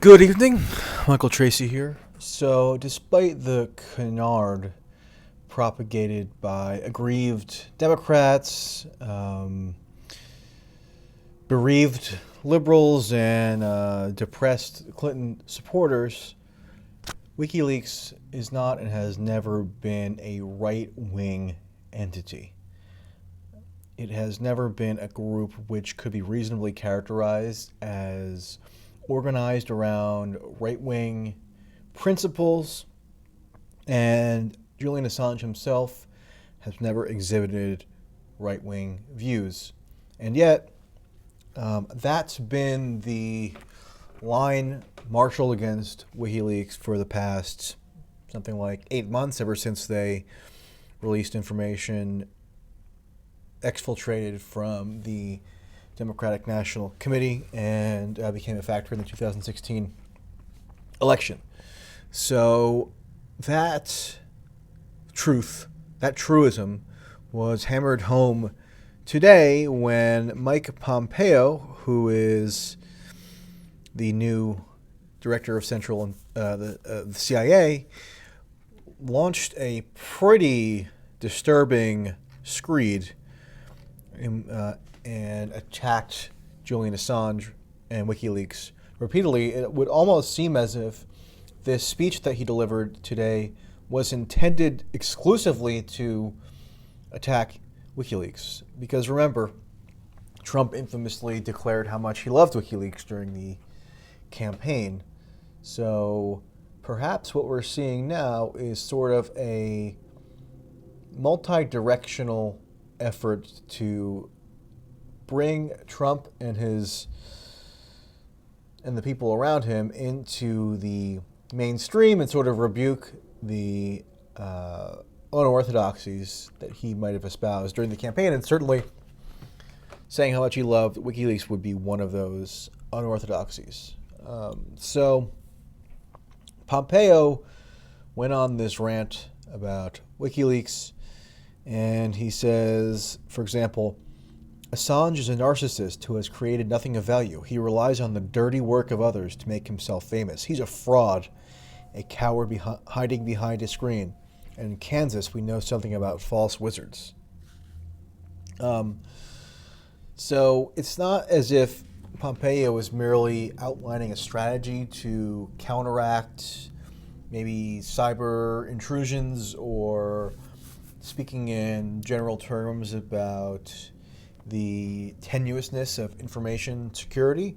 Good evening, Michael Tracy here. So, despite the canard propagated by aggrieved Democrats, bereaved liberals, and depressed Clinton supporters, WikiLeaks is not and has never been a right-wing entity. It has never been a group which could be reasonably characterized as organized around right-wing principles, and Julian Assange himself has never exhibited right-wing views. And yet, that's been the line marshaled against WikiLeaks for the past something like 8 months, ever since they released information exfiltrated from the Democratic National Committee and became a factor in the 2016 election. So that truth, that truism, was hammered home today when Mike Pompeo, who is the new director of the CIA, launched a pretty disturbing screed and attacked Julian Assange and WikiLeaks repeatedly. It would almost seem as if this speech that he delivered today was intended exclusively to attack WikiLeaks. Because remember, Trump infamously declared how much he loved WikiLeaks during the campaign. So perhaps what we're seeing now is sort of a multi-directional effort to bring Trump and the people around him into the mainstream and sort of rebuke the unorthodoxies that he might have espoused during the campaign, and certainly saying how much he loved WikiLeaks would be one of those unorthodoxies. So Pompeo went on this rant about WikiLeaks, and he says, for example, Assange is a narcissist who has created nothing of value. He relies on the dirty work of others to make himself famous. He's a fraud, a coward hiding behind a screen. And in Kansas, we know something about false wizards. So it's not as if Pompeo is merely outlining a strategy to counteract maybe cyber intrusions or speaking in general terms about the tenuousness of information security.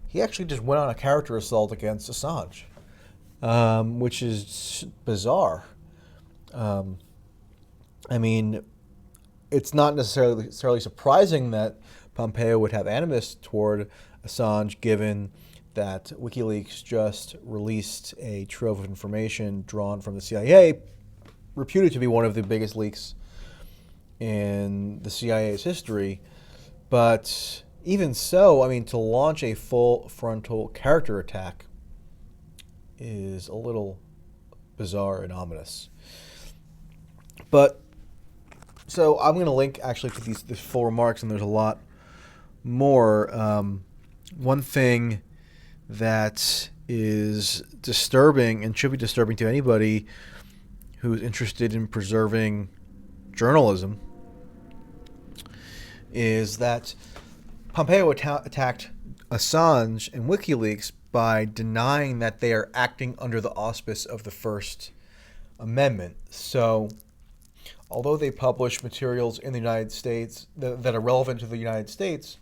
He actually just went on a character assault against Assange, which is bizarre. I mean, it's not necessarily surprising that Pompeo would have animus toward Assange, given that WikiLeaks just released a trove of information drawn from the CIA, reputed to be one of the biggest leaks in the CIA's history. But even so, I mean, to launch a full frontal character attack is a little bizarre and ominous. But so I'm going to link actually to these full remarks, and there's a lot more. One thing that is disturbing and should be disturbing to anybody who's interested in preserving journalism is that Pompeo attacked Assange and WikiLeaks by denying that they are acting under the auspice of the First Amendment. So, although they publish materials in the United States that are relevant to the United States,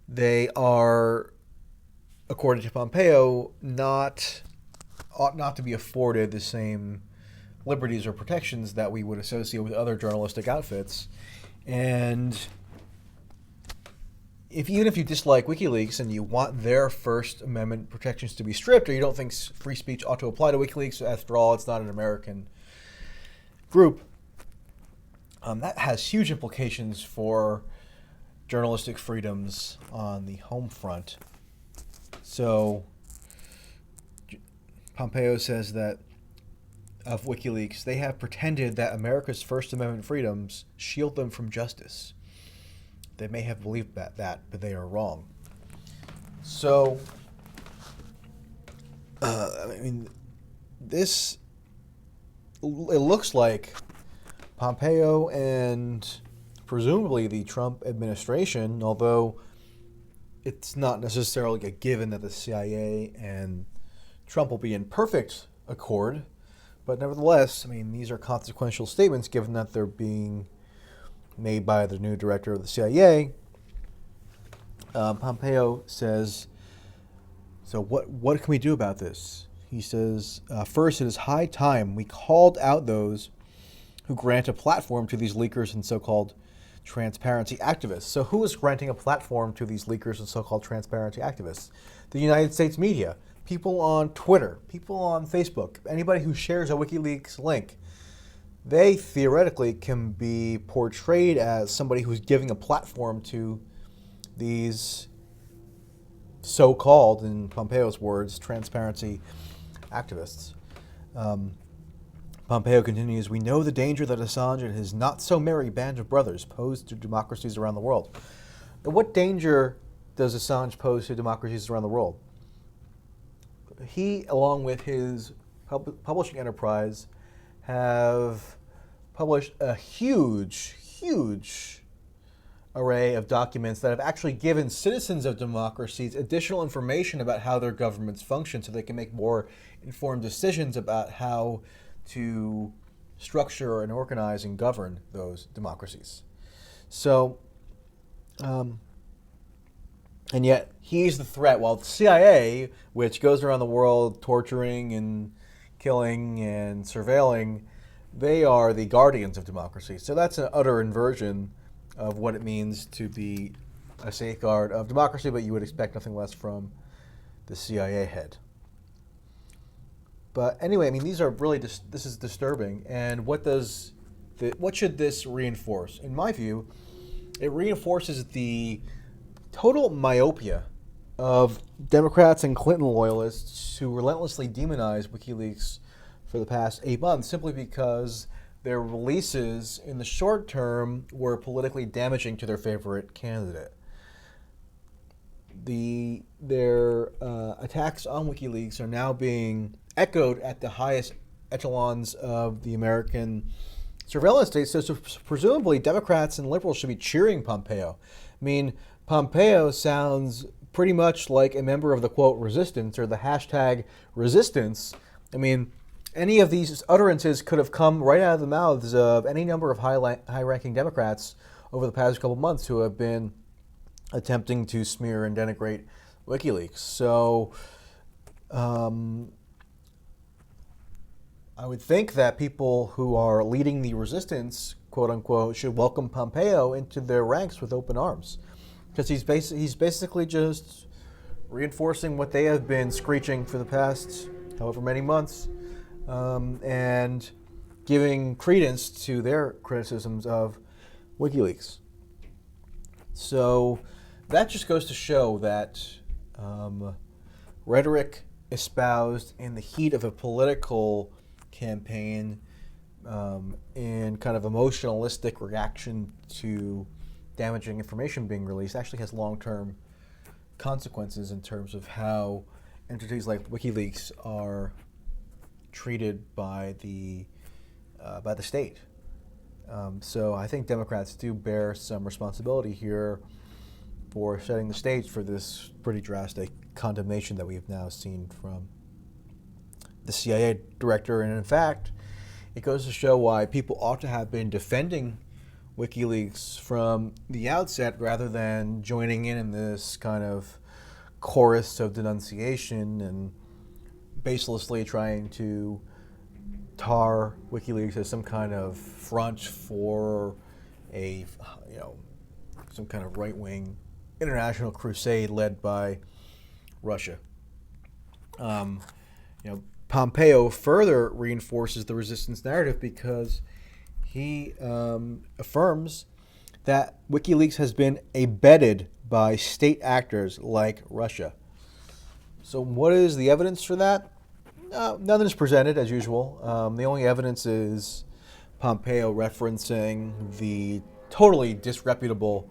they are, according to Pompeo, ought not to be afforded the same liberties or protections that we would associate with other journalistic outfits. And even if you dislike WikiLeaks and you want their First Amendment protections to be stripped, or you don't think free speech ought to apply to WikiLeaks, after all, it's not an American group, that has huge implications for journalistic freedoms on the home front. So Pompeo says that of WikiLeaks, they have pretended that America's First Amendment freedoms shield them from justice. They may have believed that, but they are wrong. So, I mean, this, it looks like Pompeo and presumably the Trump administration, although it's not necessarily a given that the CIA and Trump will be in perfect accord, but nevertheless, I mean, these are consequential statements given that they're being made by the new director of the CIA. Pompeo says, so what can we do about this? He says, first, it is high time we called out those who grant a platform to these leakers and so-called transparency activists. So who is granting a platform to these leakers and so-called transparency activists? The United States media, people on Twitter, people on Facebook, anybody who shares a WikiLeaks link. They theoretically can be portrayed as somebody who's giving a platform to these so-called, in Pompeo's words, transparency activists. Pompeo continues, we know the danger that Assange and his not-so-merry band of brothers pose to democracies around the world. But what danger does Assange pose to democracies around the world? He, along with his publishing enterprise, have published a huge array of documents that have actually given citizens of democracies additional information about how their governments function so they can make more informed decisions about how to structure and organize and govern those democracies. So, and yet he's the threat, while the CIA, which goes around the world torturing and killing and surveilling, they are the guardians of democracy. So that's an utter inversion of what it means to be a safeguard of democracy, but you would expect nothing less from the CIA head. But anyway, I mean, these are really this is disturbing. And what should this reinforce? In my view, it reinforces the total myopia of Democrats and Clinton loyalists who relentlessly demonize WikiLeaks for the past 8 months simply because their releases in the short term were politically damaging to their favorite candidate. Their attacks on WikiLeaks are now being echoed at the highest echelons of the American surveillance state. So presumably Democrats and liberals should be cheering Pompeo. I mean, Pompeo sounds pretty much like a member of the, quote, resistance or the hashtag resistance. I mean, any of these utterances could have come right out of the mouths of any number of high-ranking Democrats over the past couple months who have been attempting to smear and denigrate WikiLeaks. So I would think that people who are leading the resistance, quote unquote, should welcome Pompeo into their ranks with open arms, because he's basically just reinforcing what they have been screeching for the past however many months, and giving credence to their criticisms of WikiLeaks. So that just goes to show that rhetoric espoused in the heat of a political campaign, in kind of emotionalistic reaction to damaging information being released, actually has long-term consequences in terms of how entities like WikiLeaks are treated by the state. So I think Democrats do bear some responsibility here for setting the stage for this pretty drastic condemnation that we have now seen from the CIA director. And in fact, it goes to show why people ought to have been defending WikiLeaks from the outset rather than joining in this kind of chorus of denunciation and baselessly trying to tar WikiLeaks as some kind of front for a, some kind of right-wing international crusade led by Russia. Pompeo further reinforces the resistance narrative because he affirms that WikiLeaks has been abetted by state actors like Russia. So what is the evidence for that? Nothing is presented, as usual. The only evidence is Pompeo referencing the totally disreputable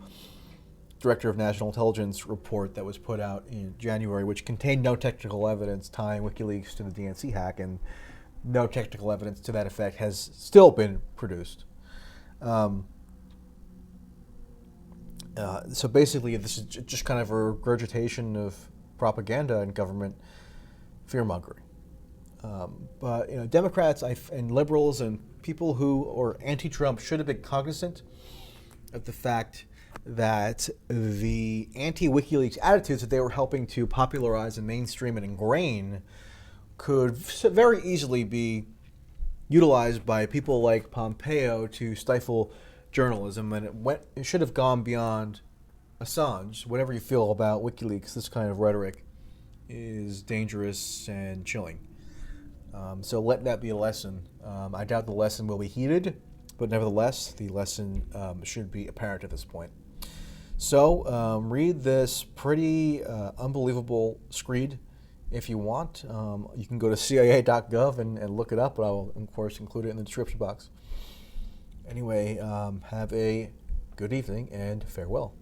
Director of National Intelligence report that was put out in January, which contained no technical evidence tying WikiLeaks to the DNC hack, and no technical evidence to that effect has still been produced. So basically, this is just kind of a regurgitation of propaganda and government fear-mongering. But Democrats and liberals and people who are anti-Trump should have been cognizant of the fact that the anti-WikiLeaks attitudes that they were helping to popularize and mainstream and ingrain could very easily be utilized by people like Pompeo to stifle journalism, and it should have gone beyond Assange. Whatever you feel about WikiLeaks, this kind of rhetoric is dangerous and chilling. So let that be a lesson. I doubt the lesson will be heeded, but nevertheless, the lesson should be apparent at this point. So read this pretty unbelievable screed if you want. You can go to CIA.gov and look it up, but I will, of course, include it in the description box. Anyway, have a good evening and farewell.